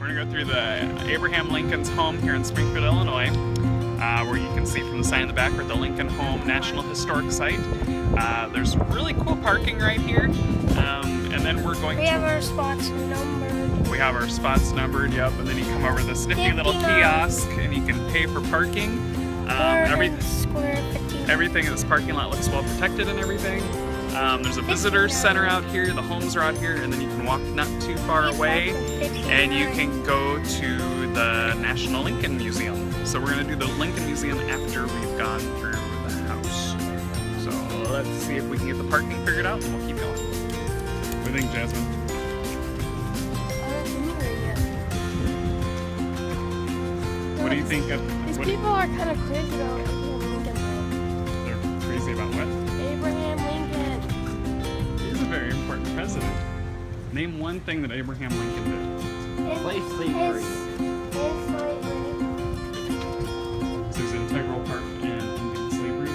We're gonna go through the Abraham Lincoln's home here in Springfield, Illinois, where you can see from the sign in the back we're at the Lincoln Home National Historic Site. There's really cool parking right here, and then we're going We have our spots numbered. We have our spots numbered, yep, and then you come over this nifty little kiosk and you can pay for parking. Everything in this parking lot looks well protected and everything. There's a visitor center out here, the homes are out here, and then you can walk not too far away and you can go to the National Lincoln Museum. So we're going to do the Lincoln Museum after we've gone through the house. So let's see if we can get the parking figured out and we'll keep going. What do you think, Jasmine? What do you think of... These people are kind of crazy about Abraham Lincoln. They're crazy about what? Abraham Lincoln. He's a very important president. Name one thing that Abraham Lincoln did. Play slavery. His slavery. So he's an integral part in ending slavery.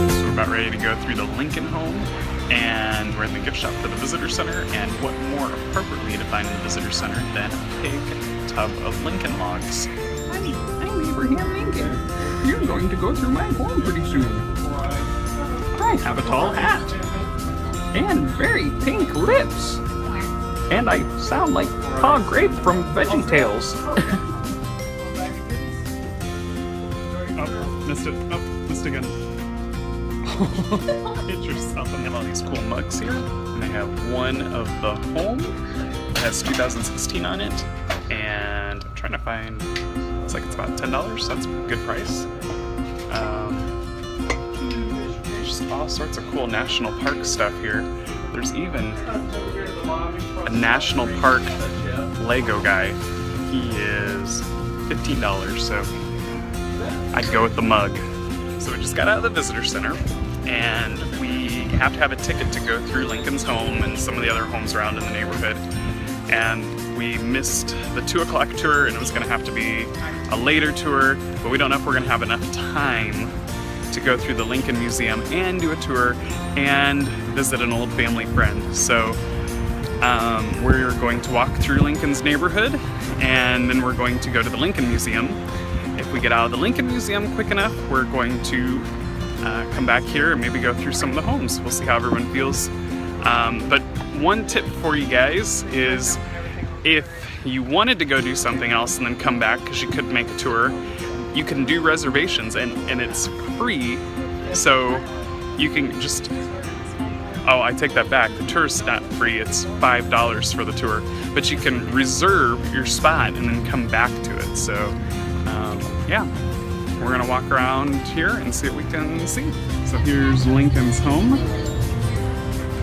So we're about ready to go through the Lincoln home, and we're in the gift shop for the visitor center, and what more appropriately to find in the visitor center than a big tub of Lincoln logs. I'm Abraham Lincoln. You're going to go through my home pretty soon. I have a tall hat and very pink lips, and I sound like Pa Grape from VeggieTales. Oh, missed it. Oh, missed again. Hit yourself. And they have all these cool mugs here, and they have one of the home that has 2016 on it, and I'm trying to find. Looks like it's about $10. That's a good price. Just all sorts of cool national park stuff here. There's even a national park Lego guy. He is $15, so I'd go with the mug. So we just got out of the visitor center, and we have to have a ticket to go through Lincoln's home and some of the other homes around in the neighborhood. And we missed the 2 o'clock tour, and it was going to have to be a later tour, but we don't know if we're going to have enough time to go through the Lincoln Museum and do a tour and visit an old family friend. So we're going to walk through Lincoln's neighborhood, and then we're going to go to the Lincoln Museum. If we get out of the Lincoln Museum quick enough, we're going to come back here and maybe go through some of the homes. We'll see how everyone feels. But one tip for you guys is if you wanted to go do something else and then come back, because you could make a tour, you can do reservations and it's free. So you can just, oh, I take that back. The tour's not free, it's $5 for the tour. But you can reserve your spot and then come back to it. So yeah, we're gonna walk around here and see what we can see. So here's Lincoln's home.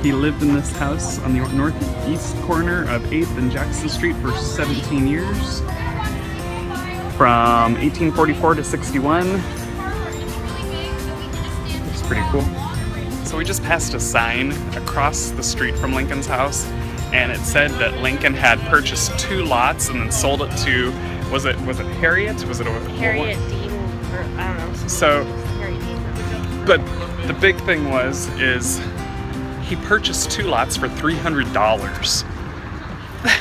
He lived in this house on the northeast corner of 8th and Jackson Street for 17 years, from 1844 to 61. It's pretty cool. So we just passed a sign across the street from Lincoln's house, and it said that Lincoln had purchased 2 lots and then sold it to, was it Harriet? Was it Harriet Dean, or I don't know. So, Harriet Dean. but the big thing is he purchased 2 lots for $300.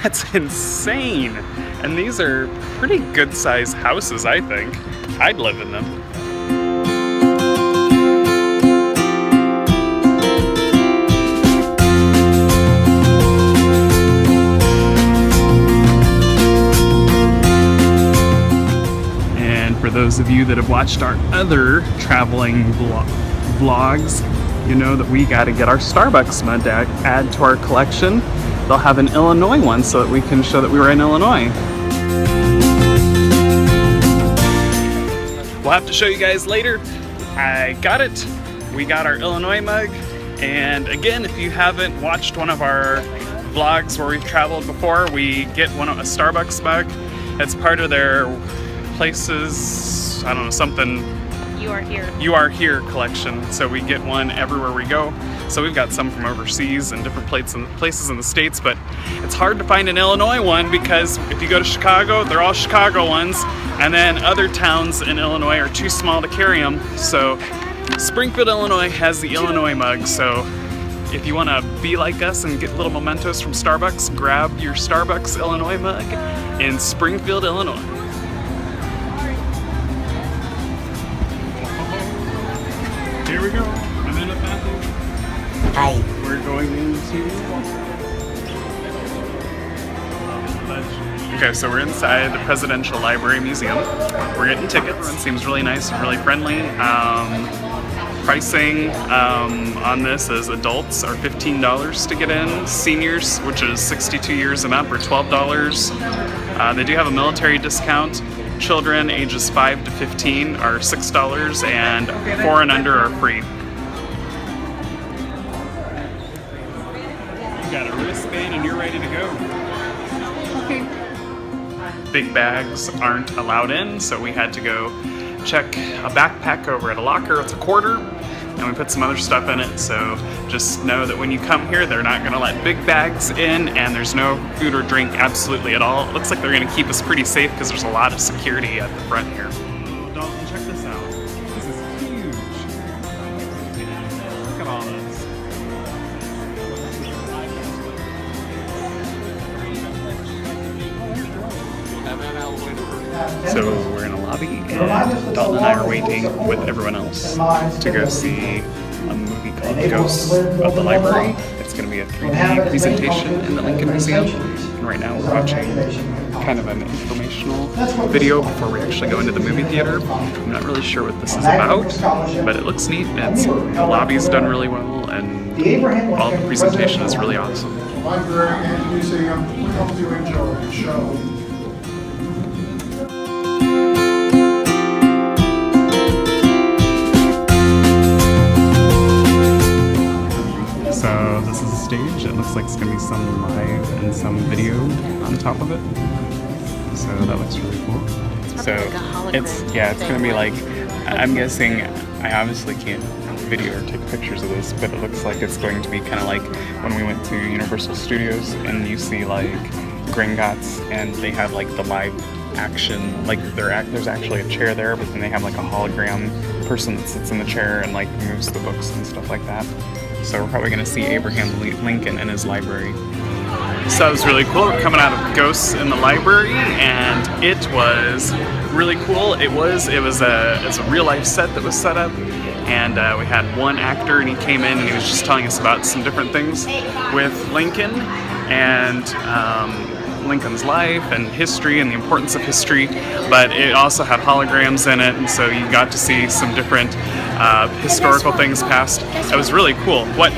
That's insane. And these are pretty good sized houses, I think. I'd live in them. And for those of you that have watched our other traveling vlogs, you know that we got to get our Starbucks mug to add to our collection. They'll have an Illinois one so that we can show that we were in Illinois. We'll have to show you guys later. I got it. We got our Illinois mug. And again, if you haven't watched one of our vlogs where we've traveled before, we get a Starbucks mug. It's part of their places, I don't know, something You Are Here. You Are Here collection. So we get one everywhere we go. So we've got some from overseas and different places in the States, but it's hard to find an Illinois one because if you go to Chicago, they're all Chicago ones, and then other towns in Illinois are too small to carry them. So Springfield, Illinois has the Illinois mug, so if you want to be like us and get little mementos from Starbucks, grab your Starbucks Illinois mug in Springfield, Illinois. Here we go. I'm in a bathroom. Hi. We're going into... Okay, so we're inside the Presidential Library Museum. We're getting tickets. It seems really nice and really friendly. Pricing on this is adults are $15 to get in. Seniors, which is 62 years and up, are $12. They do have a military discount. Children ages 5 to 15 are $6, and 4 and under are free. You got a wristband and you're ready to go. Okay. Big bags aren't allowed in, so we had to go check a backpack over at a locker. It's $25, and we put some other stuff in it. So just know that when you come here, they're not going to let big bags in, and there's no food or drink absolutely at all. It looks like they're going to keep us pretty safe because there's a lot of security at the front here. Oh, Dalton, check this out. This is huge. Look at all this. So we're in a lobby, and Dalton and I are waiting with everyone else to go see a movie called Ghosts of the Library. It's going to be a 3D presentation in the Lincoln Museum, and right now we're watching kind of an informational video before we actually go into the movie theater. I'm not really sure what this is about, but it looks neat. The lobby's done really well, and all the presentation is really awesome. Library and museum, we hope you enjoy the show. So this is a stage. It looks like it's going to be some live and some video on top of it. So that looks really cool. So it's going to be like, I'm guessing, I obviously can't video or take pictures of this, but it looks like it's going to be kind of like when we went to Universal Studios and you see like Gringotts and they have like the live action, like there's actually a chair there, but then they have like a hologram person that sits in the chair and like moves the books and stuff like that. So we're probably going to see Abraham Lincoln in his library. So it was really cool. We're coming out of Ghosts in the Library, and it was really cool. It was a real life set that was set up, and we had one actor, and he came in and he was just telling us about some different things with Lincoln and Lincoln's life and history and the importance of history, but it also had holograms in it, and so you got to see some different historical things past. It was really cool. What?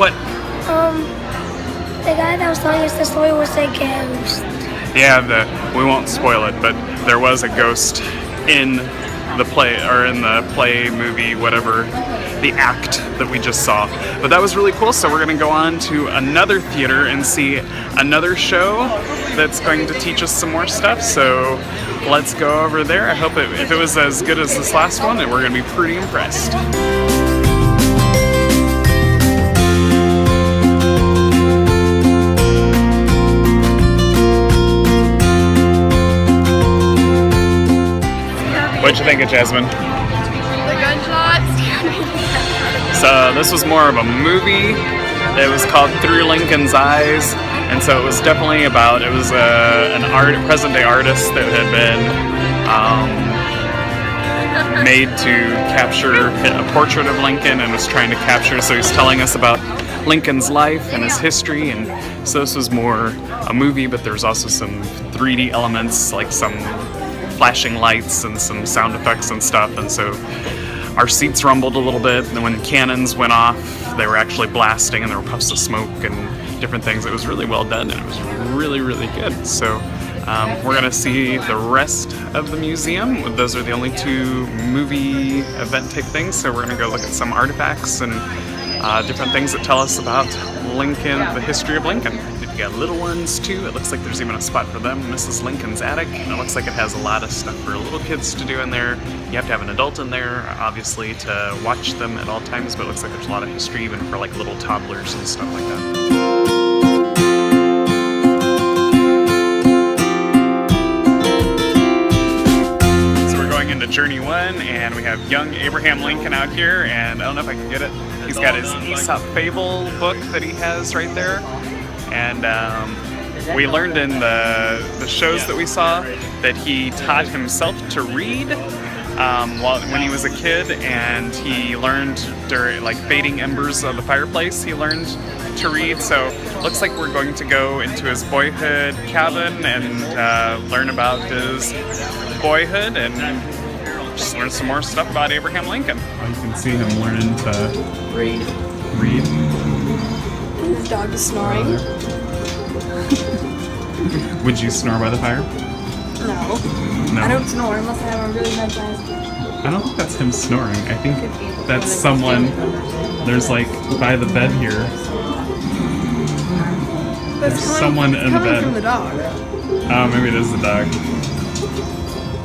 The guy that was telling us the story was a ghost. Yeah, we won't spoil it, but there was a ghost in the play, or in the play, movie, whatever, the act that we just saw. But that was really cool, so we're going to go on to another theater and see another show that's going to teach us some more stuff. So let's go over there. I hope if it was as good as this last one, we're going to be pretty impressed. What'd you think of Jasmine? The gunshots. So this was more of a movie. It was called Through Lincoln's Eyes, and so it was definitely about, it was an present-day artist that had been made to capture a portrait of Lincoln and was trying to capture, so he's telling us about Lincoln's life and his history, and so this was more a movie, but there's also some 3D elements, like some flashing lights and some sound effects and stuff, and so our seats rumbled a little bit, and then when cannons went off, they were actually blasting, and there were puffs of smoke and different things. It was really well done, and it was really, really good. So we're going to see the rest of the museum. Those are the only two movie event type things, so we're going to go look at some artifacts and different things that tell us about Lincoln, the history of Lincoln. You got little ones too. It looks like there's even a spot for them. Mrs. Lincoln's attic. And it looks like it has a lot of stuff for little kids to do in there. You have to have an adult in there, obviously, to watch them at all times, but it looks like there's a lot of history even for like little toddlers and stuff like that. So we're going into Journey 1, and we have young Abraham Lincoln out here, and I don't know if I can get it. He's got his Aesop Fable book that he has right there. And we learned in the shows that we saw that he taught himself to read when he was a kid, and he learned during like fading embers of the fireplace. He learned to read. So looks like we're going to go into his boyhood cabin and learn about his boyhood and just learn some more stuff about Abraham Lincoln. You can see him learning to read. His dog is snoring. Would you snore by the fire? No. I don't snore unless I have a really bad time. I don't think that's him snoring. I think that's someone. There's like by the bed here. There's someone in the bed. From the dog. Oh, maybe it is the dog.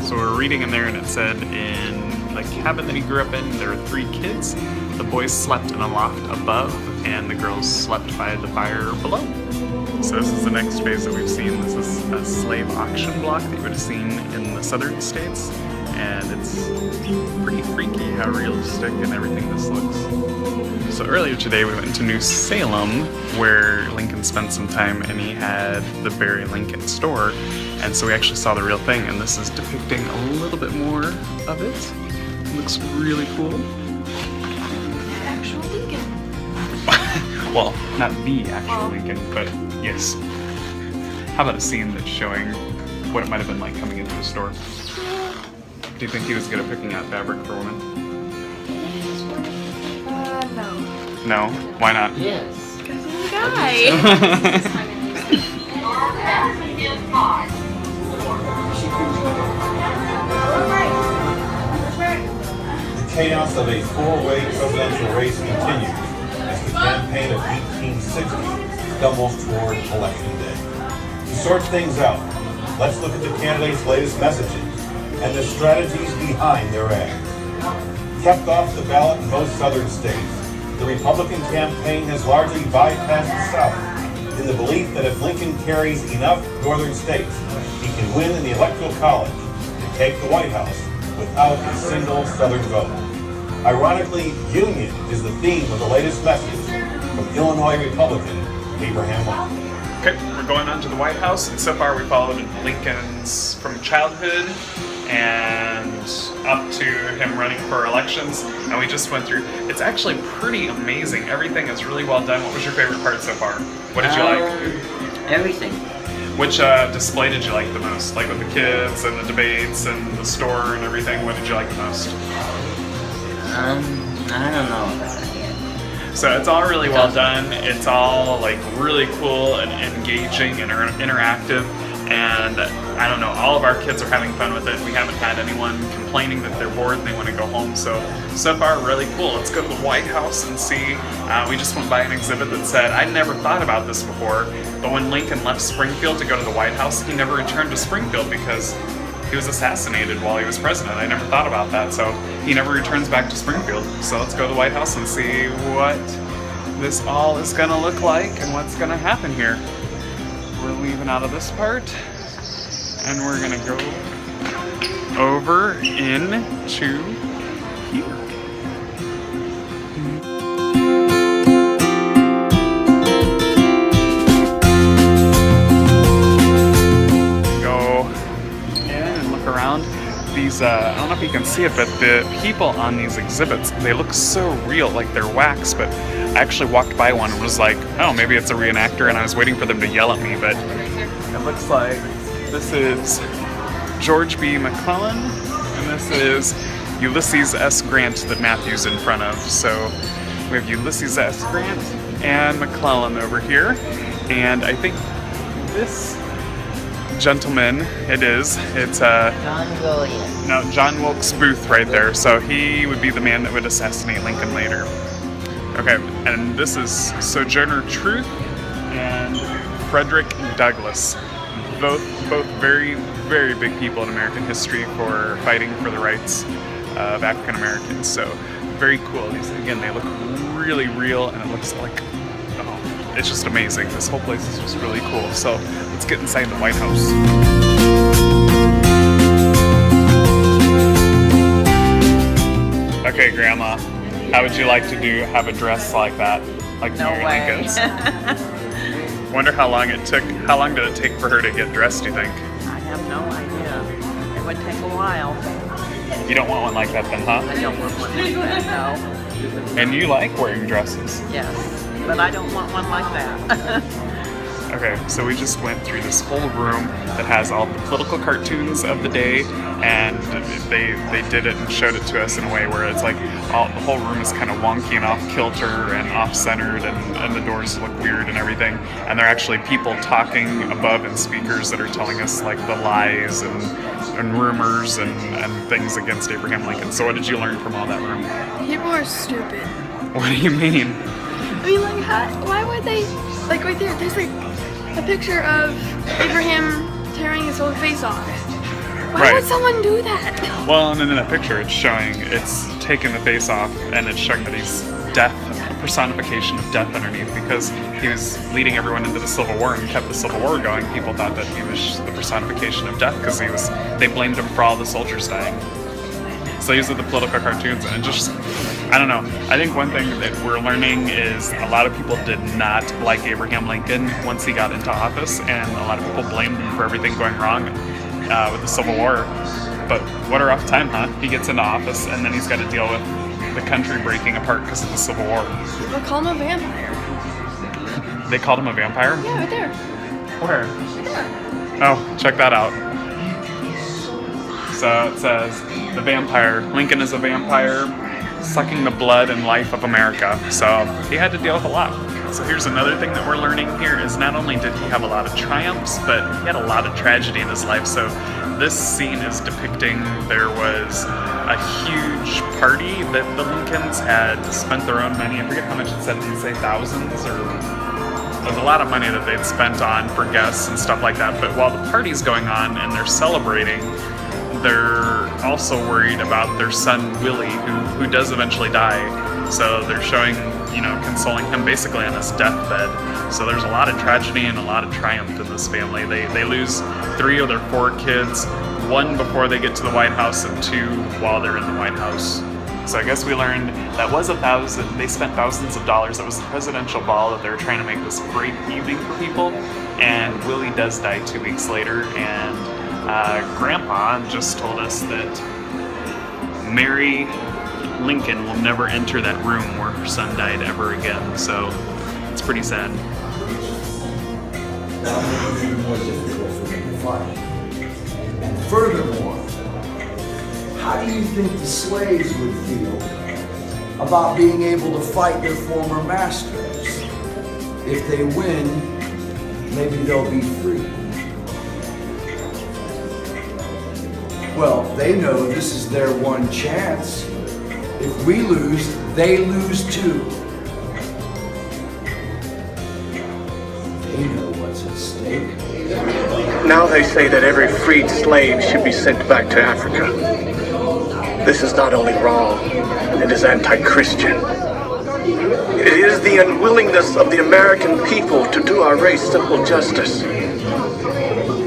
So we're reading in there, and it said in the cabin that he grew up in, there were 3 kids. The boys slept in a loft above, and the girls slept by the fire below. So this is the next phase that we've seen. This is a slave auction block that you would have seen in the southern states, and it's pretty freaky how realistic and everything this looks. So earlier today we went to New Salem, where Lincoln spent some time, and he had the Barry Lincoln store, and so we actually saw the real thing, and this is depicting a little bit more of it. It looks really cool. Actual Lincoln. Well, not the actual Lincoln, but yes. How about a scene that's showing what it might have been like coming into the store? Do you think he was good at picking out fabric for women? No. No? Why not? Yes. Because he's a guy. The chaos of a 4-way presidential race continues as the campaign of 1860 stumbles toward Election Day. To sort things out, let's look at the candidates' latest messages and the strategies behind their ads. Kept off the ballot in most southern states, the Republican campaign has largely bypassed the South in the belief that if Lincoln carries enough northern states, he can win in the Electoral College and take the White House without a single southern vote. Ironically, union is the theme of the latest message from Illinois Republican Abraham Lincoln. Okay, we're going on to the White House, and so far we followed Lincoln's from childhood and up to him running for elections, and we just went through. It's actually pretty amazing. Everything is really well done. What was your favorite part so far? What did you like? Everything. Which display did you like the most? Like with the kids and the debates and the store and everything, what did you like the most? I don't know about that yet. So it's all really well done. It's all like really cool and engaging and interactive. And I don't know, all of our kids are having fun with it. We haven't had anyone complaining that they're bored and they want to go home. So far, really cool. Let's go to the White House and see. We just went by an exhibit that said, I'd never thought about this before, but when Lincoln left Springfield to go to the White House, he never returned to Springfield because he was assassinated while he was president. I never thought about that. So he never returns back to Springfield. So let's go to the White House and see what this all is going to look like and what's going to happen here. We're leaving out of this part, and we're gonna go over into here. Go in and look around. These, I don't know if you can see it, but the people on these exhibits, they look so real, like they're wax, but I actually walked by one and was like, oh, maybe it's a reenactor, and I was waiting for them to yell at me, but it looks like this is George B. McClellan, and this is Ulysses S. Grant that Matthew's in front of. So we have Ulysses S. Grant and McClellan over here, and I think this gentleman, it's John Williams. no, John Wilkes Booth right there, so he would be the man that would assassinate Lincoln later. Okay, and this is Sojourner Truth and Frederick Douglass. Both very, very big people in American history for fighting for the rights of African Americans. So very cool. These, again, they look really real, and it looks like, oh, it's just amazing. This whole place is just really cool. So let's get inside the White House. Okay, Grandma, how would you like to have a dress like that? Like Mary Lincoln's? Wonder how long it took. How long did it take for her to get dressed, do you think? I have no idea. It would take a while. You don't want one like that then, huh? I don't want one like that, no. And you like wearing dresses. Yes, but I don't want one like that. Okay, so we just went through this whole room that has all the political cartoons of the day, and they did it and showed it to us in a way where it's like the whole room is kind of wonky and off kilter and off centered, and the doors look weird and everything. And there are actually people talking above in speakers that are telling us like the lies and rumors and things against Abraham Lincoln. So what did you learn from all that room? People are stupid. What do you mean? I mean, like, why would they, like, right there's like a picture of Abraham tearing his whole face off. Why would someone do that? Well, and in that picture, it's taking the face off, and it's showing that he's death, a personification of death underneath, because he was leading everyone into the Civil War and kept the Civil War going. People thought that he was the personification of death because they blamed him for all the soldiers dying. So these are the political cartoons, and just, I don't know. I think one thing that we're learning is a lot of people did not like Abraham Lincoln once he got into office, and a lot of people blamed him for everything going wrong with the Civil War. But what a rough time, huh? He gets into office, and then he's got to deal with the country breaking apart because of the Civil War. They'll call him a vampire. They called him a vampire? Yeah, right there. Where? Right there. Oh, check that out. So it says, the vampire, Lincoln is a vampire, sucking the blood and life of America. So he had to deal with a lot. So here's another thing that we're learning here is not only did he have a lot of triumphs, but he had a lot of tragedy in his life. So this scene is depicting there was a huge party that the Lincolns had spent their own money. I forget how much it said. Did it say thousands or... There's a lot of money that they'd spent on for guests and stuff like that. But while the party's going on and they're celebrating, they're also worried about their son Willie, who does eventually die. So they're showing, consoling him basically on his deathbed. So there's a lot of tragedy and a lot of triumph in this family. They lose 3 of their 4 kids, 1 before they get to the White House and 2 while they're in the White House. So I guess we learned they spent thousands of dollars. That was the presidential ball that they were trying to make this great evening for people. And Willie does die 2 weeks later, and Grandpa just told us that Mary Lincoln will never enter that room where her son died ever again. So it's pretty sad. That would be more difficult for me to fight. And furthermore, how do you think the slaves would feel about being able to fight their former masters? If they win, maybe they'll be free. Well, they know this is their one chance. If we lose, they lose too. They know what's at stake. Now they say that every freed slave should be sent back to Africa. This is not only wrong, it is anti-Christian. It is the unwillingness of the American people to do our race simple justice.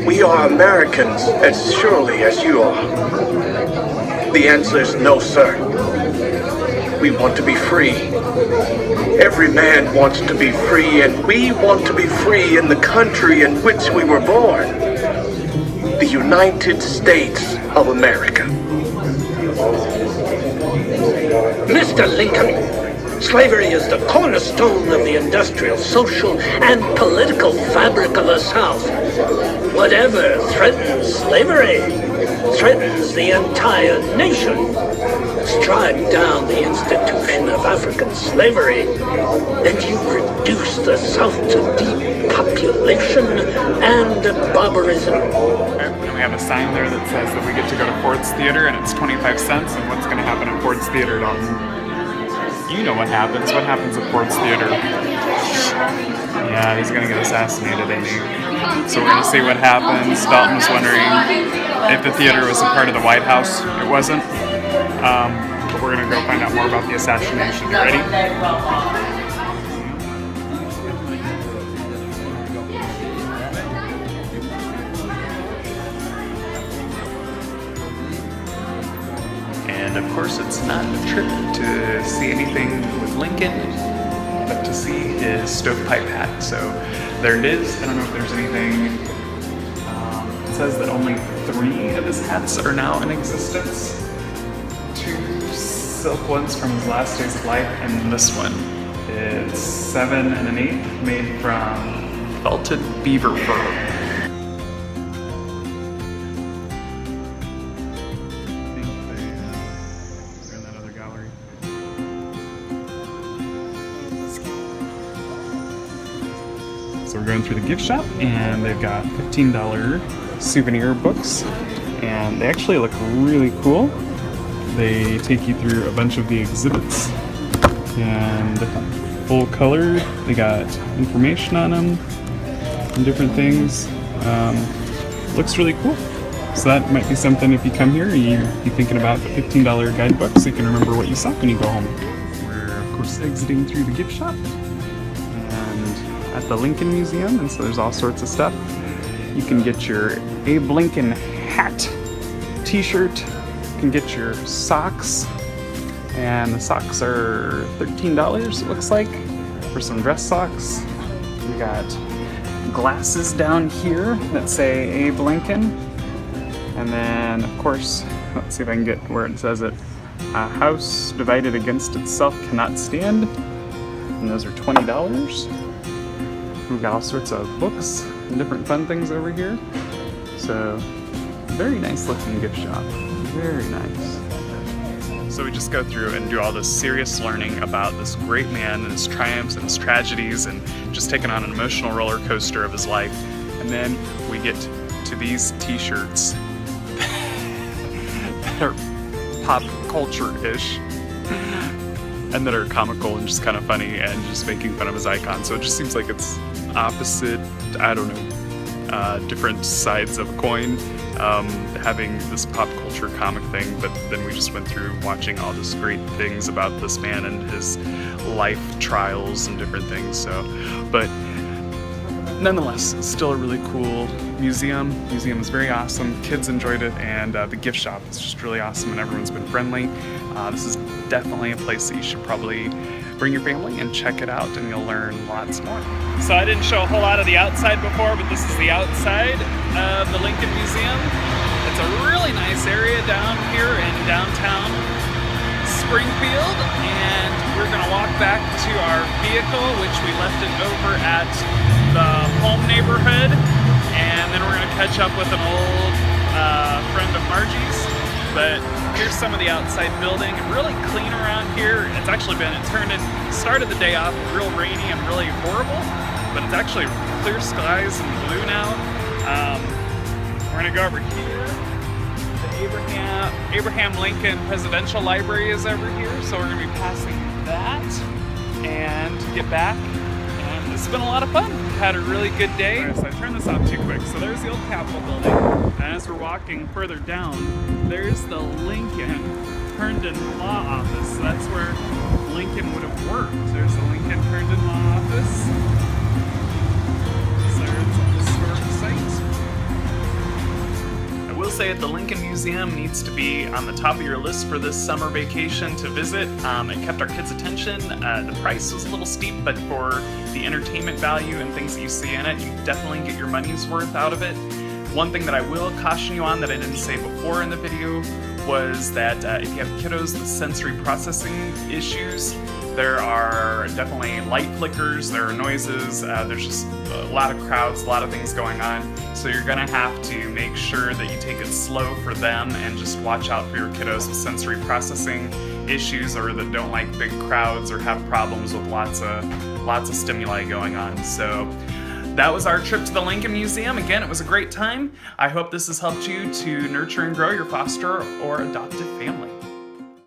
We are Americans as surely as you are. The answer is no, sir. We want to be free. Every man wants to be free, and we want to be free in the country in which we were born. The United States of America. Mr. Lincoln, slavery is the cornerstone of the industrial, social, and political fabric of the South. Whatever threatens slavery threatens the entire nation. Strike down the institution of African slavery, and you reduce the South to depopulation and barbarism. And we have a sign there that says that we get to go to Ford's Theater, and it's 25 cents. And what's going to happen at Ford's Theater, Dalton? You know what happens. What happens at Ford's Theater? Yeah, he's gonna get assassinated, isn't he? So we're gonna see what happens. Dalton was wondering if the theater was a part of the White House. It wasn't. But we're gonna go find out more about the assassination. You ready? And of course, it's not a trip to see anything with Lincoln, but to see his stovepipe hat. So there it is. I don't know if there's anything. It says that only 3 of his hats are now in existence. 2 silk ones from his last days of life, and this one. It's 7 1/8 made from felted beaver fur. So we're going through the gift shop, and they've got $15 souvenir books, and they actually look really cool. They take you through a bunch of the exhibits, and full color. They got information on them and different things. Looks really cool. So that might be something if you come here, you'd be thinking about the $15 guidebook so you can remember what you saw when you go home. We're of course exiting through the gift shop. At the Lincoln Museum, and so there's all sorts of stuff. You can get your Abe Lincoln hat, t-shirt, you can get your socks, and the socks are $13, it looks like, for some dress socks. We got glasses down here that say Abe Lincoln, and then of course, let's see if I can get where it says it. A house divided against itself cannot stand, and those are $20. We've got all sorts of books and different fun things over here. So, very nice looking gift shop. Very nice. So we just go through and do all this serious learning about this great man and his triumphs and his tragedies and just taking on an emotional roller coaster of his life. And then we get to these t-shirts that are pop culture-ish. And that are comical and just kind of funny and just making fun of his icon. So it just seems like it's opposite, I don't know, different sides of a coin, having this pop culture comic thing, but then we just went through watching all this great things about this man and his life trials and different things. So, but nonetheless, still a really cool museum. Museum is very awesome. Kids enjoyed it, and the gift shop is just really awesome, and everyone's been friendly. This is definitely a place that you should probably bring your family and check it out, and you'll learn lots more. So I didn't show a whole lot of the outside before, but this is the outside of the Lincoln Museum. It's a really nice area down here in downtown Springfield, and we're gonna walk back to our vehicle, which we left it over at the home neighborhood, and then we're gonna catch up with an old friend of Margie's. But here's some of the outside building, really clean around here. It's actually started the day off real rainy and really horrible, but it's actually clear skies and blue now. We're gonna go over here. The Abraham Lincoln Presidential Library is over here, so we're gonna be passing that and get back. And it's been a lot of fun. Had a really good day. So I turned this off too quick. So there's the old Capitol building. And as we're walking further down, there's the Lincoln Herndon Law Office. So that's where Lincoln would have worked. There's the Lincoln Herndon Law Office. So it's a historic site. I will say that the Lincoln Museum needs to be on the top of your list for this summer vacation to visit. It kept our kids' attention. The price was a little steep, but for the entertainment value and things that you see in it, you definitely get your money's worth out of it. One thing that I will caution you on that I didn't say before in the video was that if you have kiddos with sensory processing issues, there are definitely light flickers, there are noises, there's just a lot of crowds, a lot of things going on. So you're gonna have to make sure that you take it slow for them and just watch out for your kiddos with sensory processing issues or that don't like big crowds or have problems with lots of stimuli going on. So that was our trip to the Lincoln Museum. Again, it was a great time. I hope this has helped you to nurture and grow your foster or adoptive family.